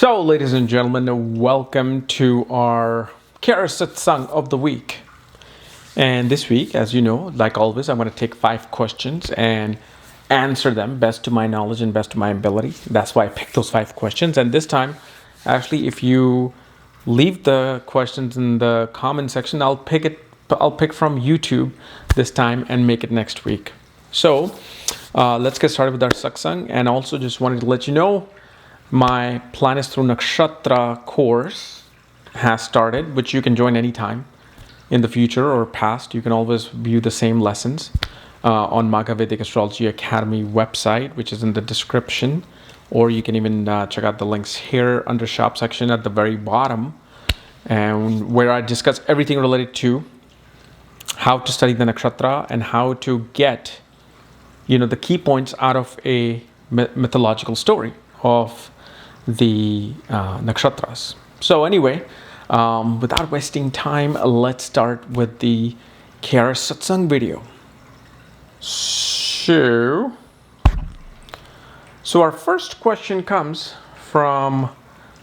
So, ladies and gentlemen, welcome to our KRSsatsang of the week. And this week, as you know, like always, I'm going to take 5 questions and answer them best to my knowledge and best to my ability. That's why I picked those 5 questions. And this time, actually, if you leave the questions in the comment section, I'll pick from YouTube this time and make it next week. So, let's get started with our satsang. And also just wanted to let you know, my Planets Through Nakshatra course has started, which you can join anytime in the future or past. You can always view the same lessons on Maga Vedic Astrology Academy website, which is in the description, or you can even check out the links here under shop section at the very bottom, and where I discuss everything related to how to study the nakshatra and how to get, the key points out of a mythological story of the nakshatras. So anyway, without wasting time, let's start with the KRSsatsang video. So our first question comes from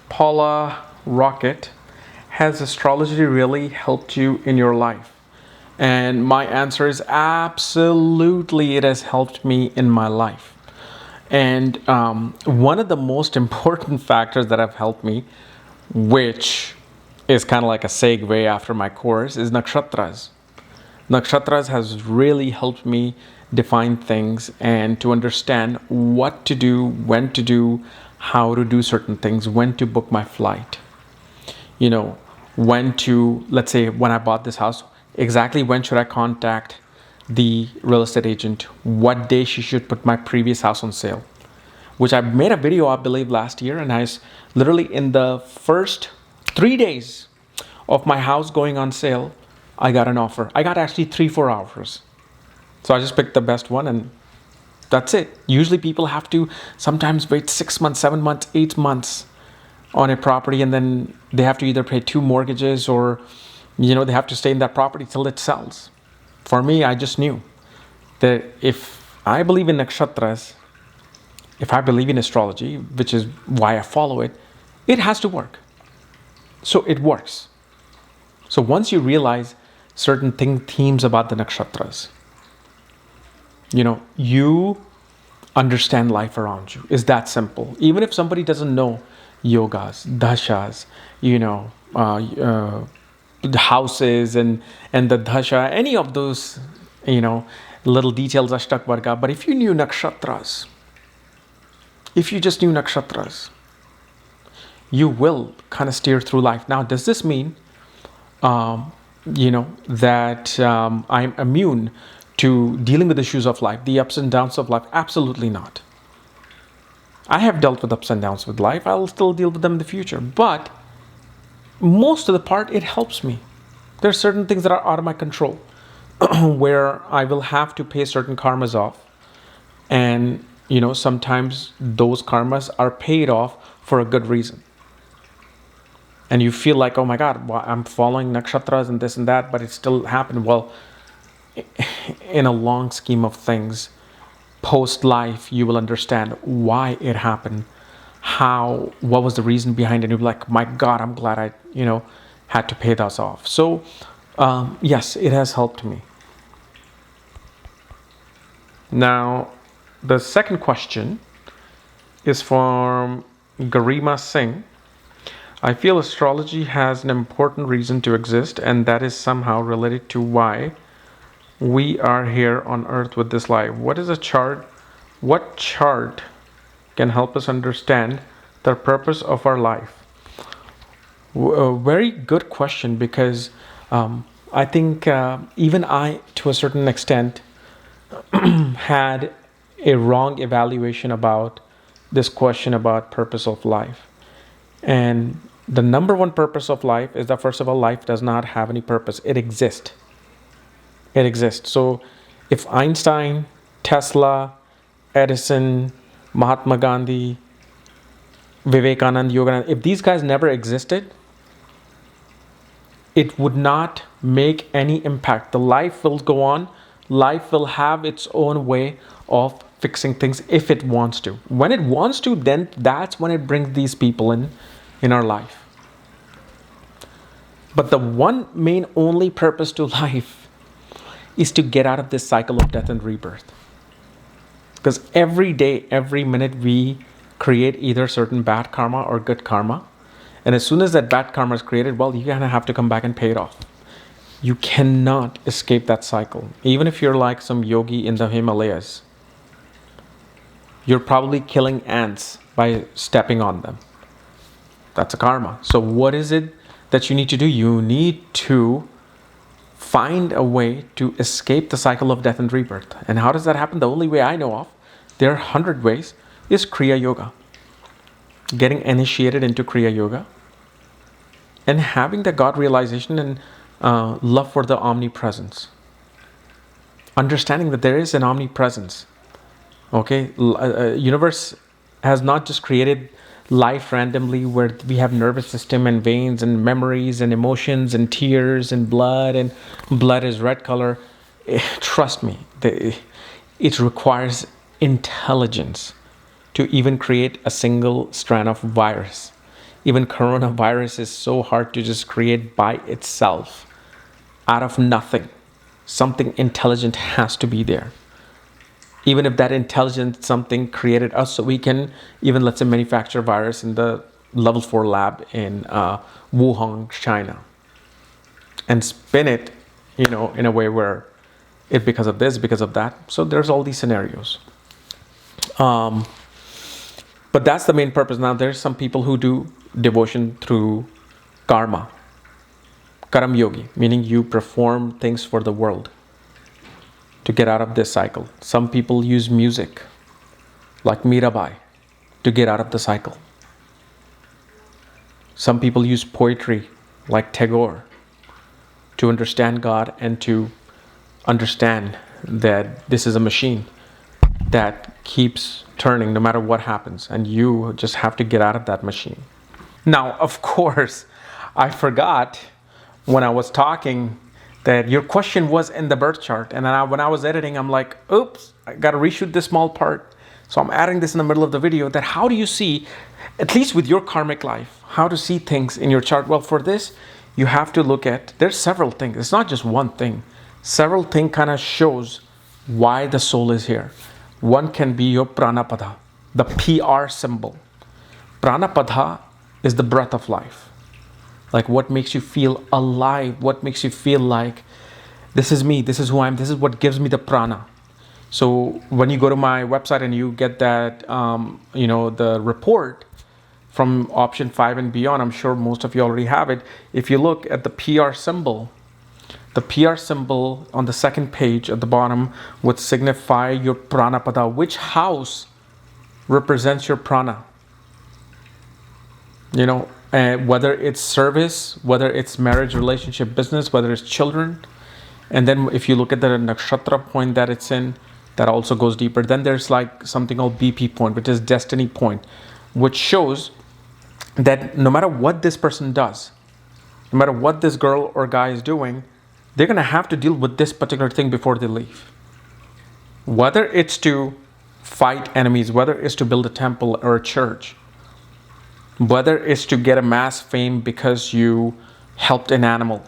Paula Rocket. Has astrology really helped you in your life? And my answer is absolutely, it has helped me in my life. And one of the most important factors that have helped me, which is kind of like a segue after my course, is nakshatras. Nakshatras has really helped me define things and to understand what to do, when to do, how to do certain things, when to book my flight. When to, let's say when I bought this house, exactly when should I contact the real estate agent, what day she should put my previous house on sale, which I made a video, I believe, last year, and I was literally in the first 3 days of my house going on sale, I got an offer. I got actually 3-4 offers. So I just picked the best one, and that's it. Usually people have to sometimes wait 6 months, 7 months, 8 months on a property, and then they have to either pay 2 mortgages or, they have to stay in that property till it sells. For me, I just knew that if I believe in nakshatras, if I believe in astrology, which is why I follow it, it has to work. So it works. So once you realize certain themes about the nakshatras, you understand life around you. It's that simple. Even if somebody doesn't know yogas, dashas, the houses and the dasha, any of those, little details, ashtak varga. But if you knew nakshatras, if you just knew nakshatras, you will kind of steer through life. Now, does this mean, that I'm immune to dealing with issues of life, the ups and downs of life? Absolutely not. I have dealt with ups and downs with life. I'll still deal with them in the future. But most of the part, it helps me. There are certain things that are out of my control where I will have to pay certain karmas off. And, sometimes those karmas are paid off for a good reason. And you feel like, oh my God, well, I'm following nakshatras and this and that, but it still happened. Well, in a long scheme of things, post-life, you will understand why it happened. What was the reason behind it? You'll be like, my God, I'm glad I, had to pay those off. So, yes, it has helped me. Now, the second question is from Garima Singh. I feel astrology has an important reason to exist, and that is somehow related to why we are here on Earth with this life. What is a chart? What chart can help us understand the purpose of our life? A very good question, because I think even I, to a certain extent, had a wrong evaluation about this question about purpose of life. And the number one purpose of life is that, first of all, life does not have any purpose. It exists. It exists. So if Einstein, Tesla, Edison, Mahatma Gandhi, Vivekananda, Yogananda, if these guys never existed, it would not make any impact. The life will go on. Life will have its own way of fixing things if it wants to. When it wants to, then that's when it brings these people in our life. But the one main only purpose to life is to get out of this cycle of death and rebirth. Because every day, every minute, we create either certain bad karma or good karma. And as soon as that bad karma is created, well, you're going to have to come back and pay it off. You cannot escape that cycle. Even if you're like some yogi in the Himalayas, you're probably killing ants by stepping on them. That's a karma. So what is it that you need to do? You need to find a way to escape the cycle of death and rebirth. And how does that happen? The only way I know of, there are 100 ways, is Kriya Yoga. Getting initiated into Kriya Yoga and having the God realization and love for the omnipresence. Understanding that there is an omnipresence. Okay, universe has not just created life randomly where we have nervous system and veins and memories and emotions and tears and blood is red color. Trust me, it requires intelligence to even create a single strand of virus. Even coronavirus is so hard to just create by itself. Out of nothing, something intelligent has to be there. Even if that intelligent something created us, so we can even, let's say, manufacture virus in the level 4 lab in Wuhan, China, and spin it, in a way where it because of this, because of that. So there's all these scenarios. But that's the main purpose. Now there's some people who do devotion through karma. Karam yogi, meaning you perform things for the world to get out of this cycle. Some people use music, like Mirabai, to get out of the cycle. Some people use poetry, like Tagore, to understand God and to understand that this is a machine that keeps turning no matter what happens, and you just have to get out of that machine. Now, of course, I forgot when I was talking that your question was in the birth chart, and then when I was editing, I'm like, oops, I got to reshoot this small part. So I'm adding this in the middle of the video, that how do you see, at least with your karmic life, how to see things in your chart? Well, for this, you have to look at, there's several things. It's not just one thing. Several things kind of shows why the soul is here. One can be your pranapada, the PR symbol. Pranapada is the breath of life. Like what makes you feel alive, what makes you feel like this is me, this is who I am, this is what gives me the prana. So when you go to my website and you get that, the report from option 5 and beyond, I'm sure most of you already have it. If you look at the PR symbol on the second page at the bottom would signify your pranapada. Which house represents your prana? Whether it's service, whether it's marriage, relationship, business, whether it's children. And then if you look at the nakshatra point that it's in, that also goes deeper. Then there's like something called BP point, which is destiny point, which shows that no matter what this person does, no matter what this girl or guy is doing, they're going to have to deal with this particular thing before they leave. Whether it's to fight enemies, whether it's to build a temple or a church, whether it's to get a mass fame because you helped an animal,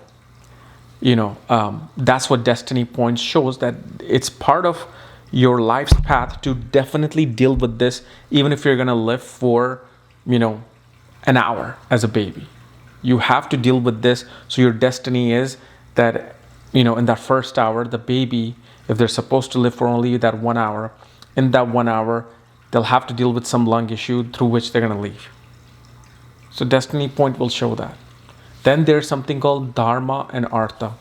that's what destiny point shows, that it's part of your life's path to definitely deal with this, even if you're going to live for, an hour as a baby. You have to deal with this. So your destiny is that, in that first hour, the baby, if they're supposed to live for only that 1 hour, in that 1 hour, they'll have to deal with some lung issue through which they're going to leave. So destiny point will show that. Then there's something called dharma and artha.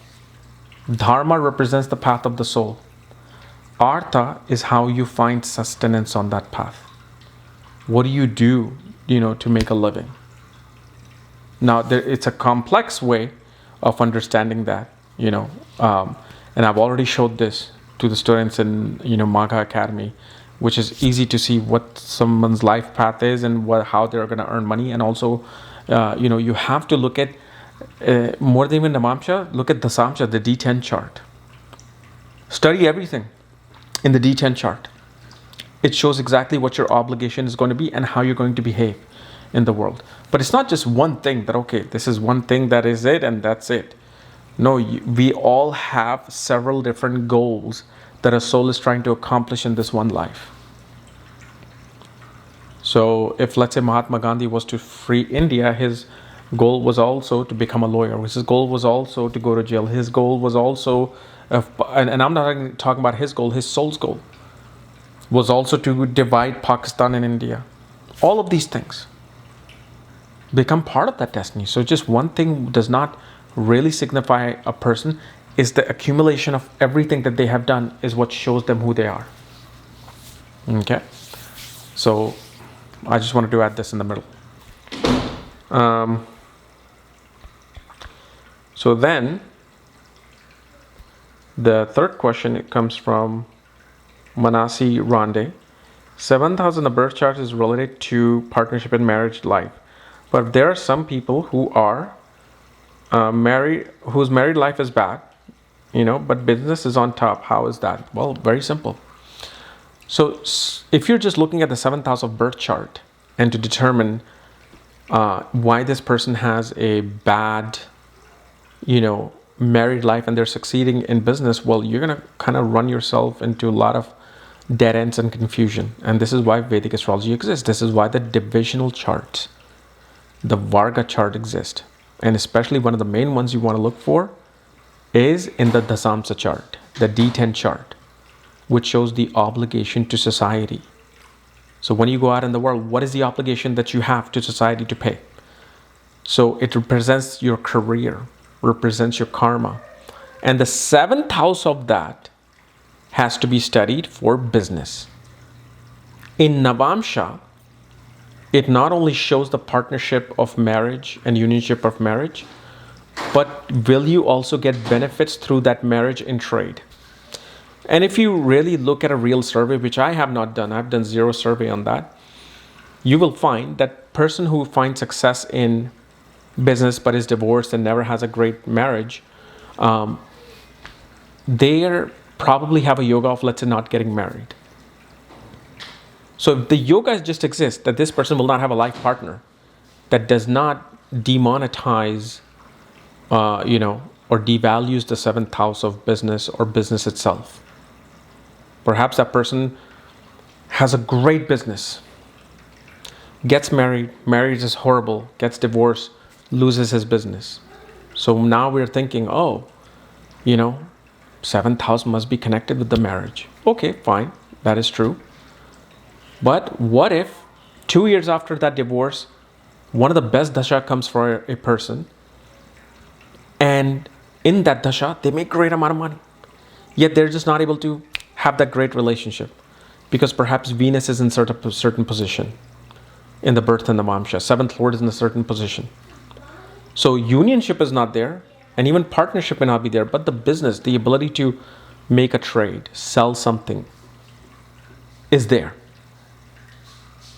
Dharma represents the path of the soul. Artha is how you find sustenance on that path. What do you do, to make a living? Now, it's a complex way of understanding that, and I've already showed this to the students in, Magha Academy, which is easy to see what someone's life path is and how they're going to earn money. And also, you have to look at, more than even Namamsha, look at Dasamsha, the D10 chart. Study everything in the D10 chart. It shows exactly what your obligation is going to be and how you're going to behave in the world. But it's not just one thing that, okay, this is one thing that is it and that's it. No, we all have several different goals that a soul is trying to accomplish in this one life. So if, let's say, Mahatma Gandhi was to free India, his goal was also to become a lawyer. His goal was also to go to jail. His goal was also, and I'm not talking about his goal, his soul's goal was also to divide Pakistan and India. All of these things become part of that destiny. So just one thing does not really signify a person. Is the accumulation of everything that they have done is what shows them who they are. Okay? So I just wanted to add this in the middle. So then the third question, it comes from Manasi Rande. 7th house in the birth chart is related to partnership and marriage life. But there are some people who are married, whose married life is bad, but business is on top. How is that? Well, very simple. So if you're just looking at the 7th house of birth chart and to determine why this person has a bad, married life and they're succeeding in business, well, you're going to kind of run yourself into a lot of dead ends and confusion. And this is why Vedic astrology exists. This is why the divisional charts, the Varga chart exists. And especially one of the main ones you want to look for is in the Dasamsa chart, the D10 chart, which shows the obligation to society. So when you go out in the world, what is the obligation that you have to society to pay? So it represents your career, represents your karma. And the 7th house of that has to be studied for business. In Navamsha, it not only shows the partnership of marriage and unionship of marriage, but will you also get benefits through that marriage in trade? And if you really look at a real survey, which I have not done, I've done zero survey on that, you will find that person who finds success in business but is divorced and never has a great marriage, they probably have a yoga of, let's say, not getting married. So if the yoga just exists, that this person will not have a life partner, that does not demonetize, or devalues the 7th house of business or business itself. Perhaps that person has a great business, gets married, marriage is horrible, gets divorced, loses his business. So now we're thinking, 7th house must be connected with the marriage. Okay, fine, that is true. But what if 2 years after that divorce, one of the best dasha comes for a person, and in that dasha, they make great amount of money, yet they're just not able to have that great relationship because perhaps Venus is in certain position in the birth and the Vamsha. 7th Lord is in a certain position. So unionship is not there, and even partnership may not be there, but the business, the ability to make a trade, sell something is there.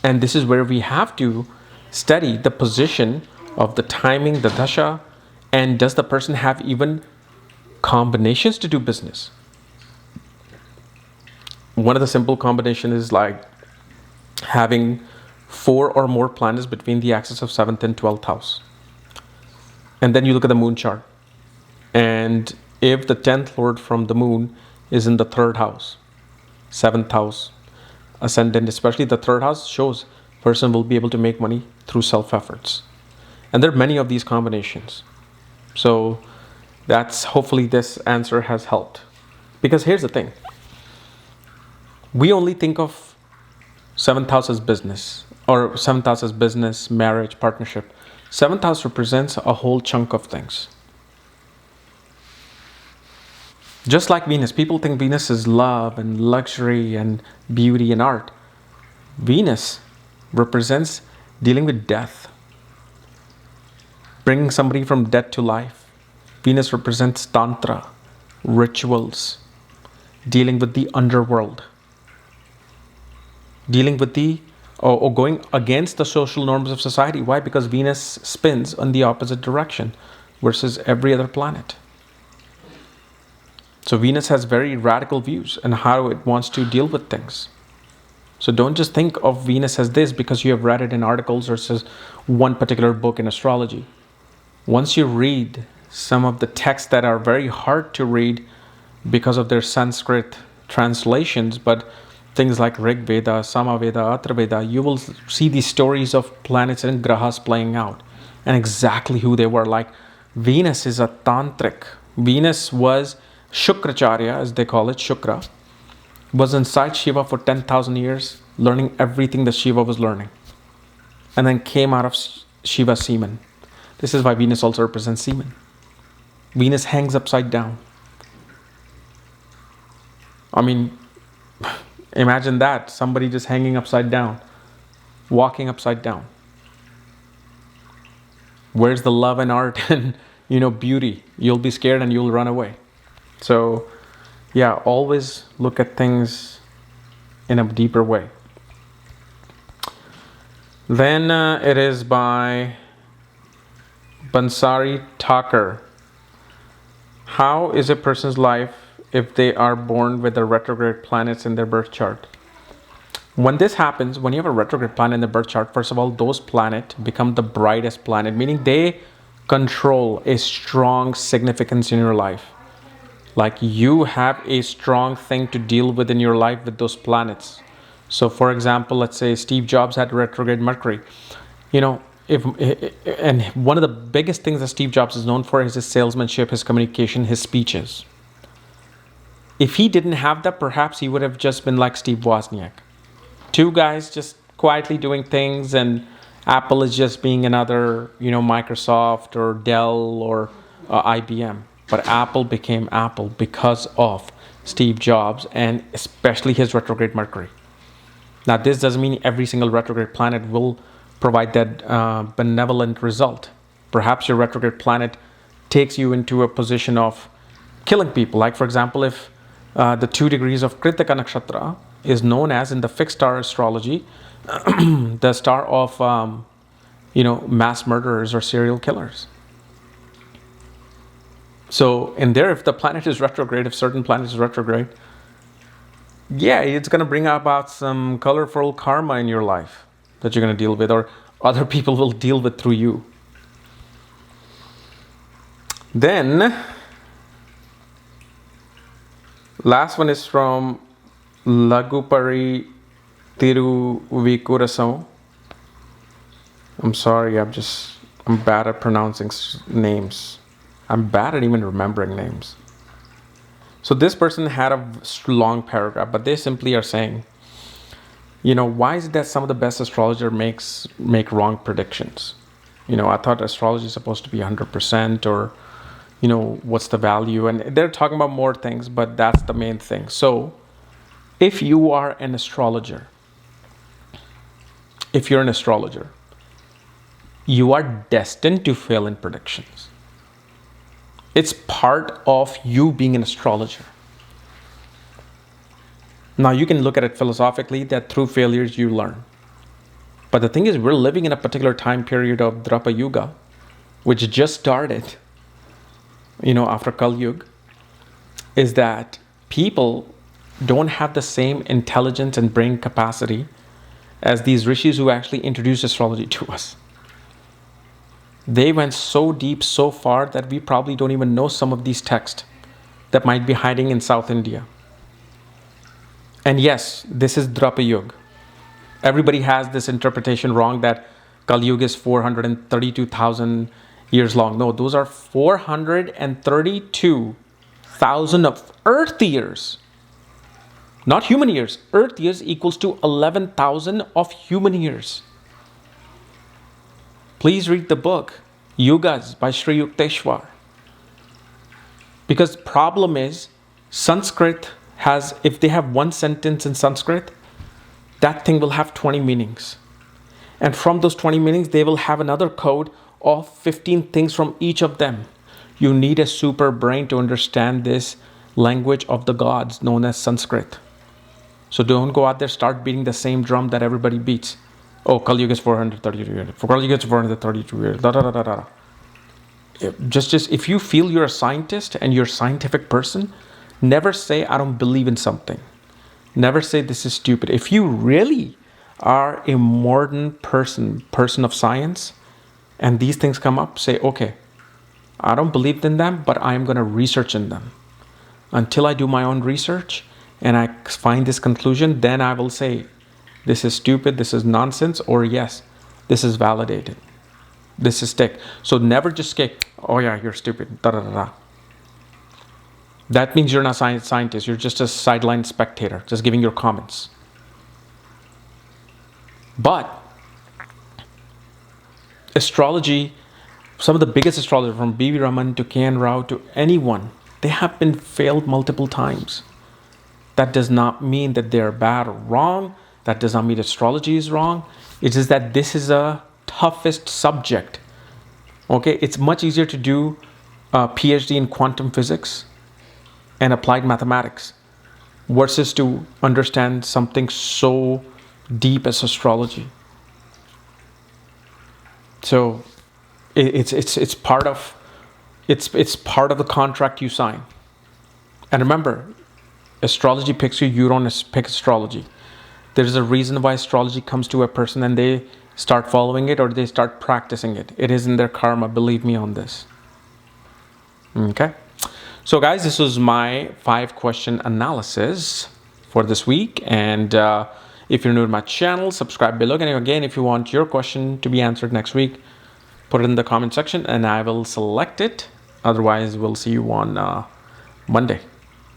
And this is where we have to study the position of the timing, the dasha, and does the person have even combinations to do business? One of the simple combinations is like having 4 or more planets between the axis of 7th and 12th house. And then you look at the moon chart. And if the 10th Lord from the moon is in the 3rd house, 7th house, ascendant, especially the 3rd house, shows person will be able to make money through self-efforts. And there are many of these combinations. So that's, hopefully this answer has helped. Because here's the thing. We only think of 7th house as business, or 7th house as business, marriage, partnership. 7th house represents a whole chunk of things. Just like Venus, people think Venus is love and luxury and beauty and art. Venus represents dealing with death, bringing somebody from death to life. Venus represents tantra, rituals, dealing with the underworld, dealing with or going against the social norms of society. Why? Because Venus spins in the opposite direction versus every other planet. So Venus has very radical views on how it wants to deal with things. So don't just think of Venus as this because you have read it in articles or says one particular book in astrology. Once you read some of the texts that are very hard to read because of their Sanskrit translations, but things like Rig Veda, Samaveda, Atharvaveda, you will see these stories of planets and grahas playing out and exactly who they were. Like Venus is a tantric. Venus was Shukracharya, as they call it, Shukra, was inside Shiva for 10,000 years, learning everything that Shiva was learning, and then came out of Shiva's semen. This is why Venus also represents semen. Venus hangs upside down. I mean, imagine that, somebody just hanging upside down, walking upside down. Where's the love and art and, beauty? You'll be scared and you'll run away. So, yeah, always look at things in a deeper way. Then it is by Bansari Thakur. How is a person's life if they are born with the retrograde planets in their birth chart? When this happens, when you have a retrograde planet in the birth chart, first of all, those planets become the brightest planet, meaning they control a strong significance in your life. Like you have a strong thing to deal with in your life with those planets. So for example, let's say Steve Jobs had retrograde Mercury. And one of the biggest things that Steve Jobs is known for is his salesmanship, his communication, his speeches. If he didn't have that, perhaps he would have just been like Steve Wozniak. Two guys just quietly doing things, and Apple is just being another, Microsoft or Dell or IBM. But Apple became Apple because of Steve Jobs and especially his retrograde Mercury. Now, this doesn't mean every single retrograde planet will provide that benevolent result. Perhaps your retrograde planet takes you into a position of killing people. Like, for example, if the 2 degrees of Kritika Nakshatra is known as, in the fixed star astrology, the star of, mass murderers or serial killers. So in there, if the planet is retrograde, if certain planet is retrograde, yeah, it's going to bring about some colorful karma in your life that you're going to deal with, or other people will deal with through you. Then, last one is from Lagupari Tiruvikurasam. I'm sorry, I'm bad at pronouncing names. I'm bad at even remembering names. So this person had a long paragraph, but they simply are saying, why is it that some of the best astrologers make wrong predictions? I thought astrology is supposed to be 100%, or, what's the value? And they're talking about more things, but that's the main thing. So if you are an astrologer, you are destined to fail in predictions. It's part of you being an astrologer. Now, you can look at it philosophically that through failures you learn. But the thing is, we're living in a particular time period of Drapa Yuga, which just started, after Kal Yuga, is that people don't have the same intelligence and brain capacity as these rishis who actually introduced astrology to us. They went so deep, so far, that we probably don't even know some of these texts that might be hiding in South India. And yes, this is Drapa Yuga. Everybody has this interpretation wrong that Kali Yuga is 432,000 years long. No, those are 432,000 of Earth years. Not human years. Earth years equals to 11,000 of human years. Please read the book, Yugas by Sri Yukteswar. Because problem is, Sanskrit has, if they have one sentence in Sanskrit, that thing will have 20 meanings. And from those 20 meanings, they will have another code of 15 things from each of them. You need a super brain to understand this language of the gods known as Sanskrit. So don't go out there, start beating the same drum that everybody beats. Oh, Kali Yuga is 432 years. Kali Yuga is 432 years. Just if you feel you're a scientist and you're a scientific person, never say, I don't believe in something. Never say this is stupid. If you really are a modern person of science, and these things come up, say, okay, I don't believe in them, but I'm going to research in them. Until I do my own research and I find this conclusion, then I will say, this is stupid, this is nonsense, or yes, this is validated. This is tick. So never just say, oh yeah, you're stupid, da da da da. That means you're not a scientist, you're just a sideline spectator, just giving your comments. But astrology, some of the biggest astrologers, from B.V. Raman to K.N. Rao to anyone, they have been failed multiple times. That does not mean that they're bad or wrong. That does not mean astrology is wrong. It's just that this is a toughest subject. Okay, it's much easier to do a PhD in quantum physics and applied mathematics versus to understand something so deep as astrology. So it's part of the contract you sign. And remember, astrology picks you, you don't pick astrology. There's a reason why astrology comes to a person and they start following it or they start practicing it. It is in their karma, believe me on this. Okay. So guys, this was my 5-question analysis for this week. And if you're new to my channel, subscribe below. And again, if you want your question to be answered next week, put it in the comment section and I will select it. Otherwise, we'll see you on Monday.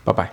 Bye-bye.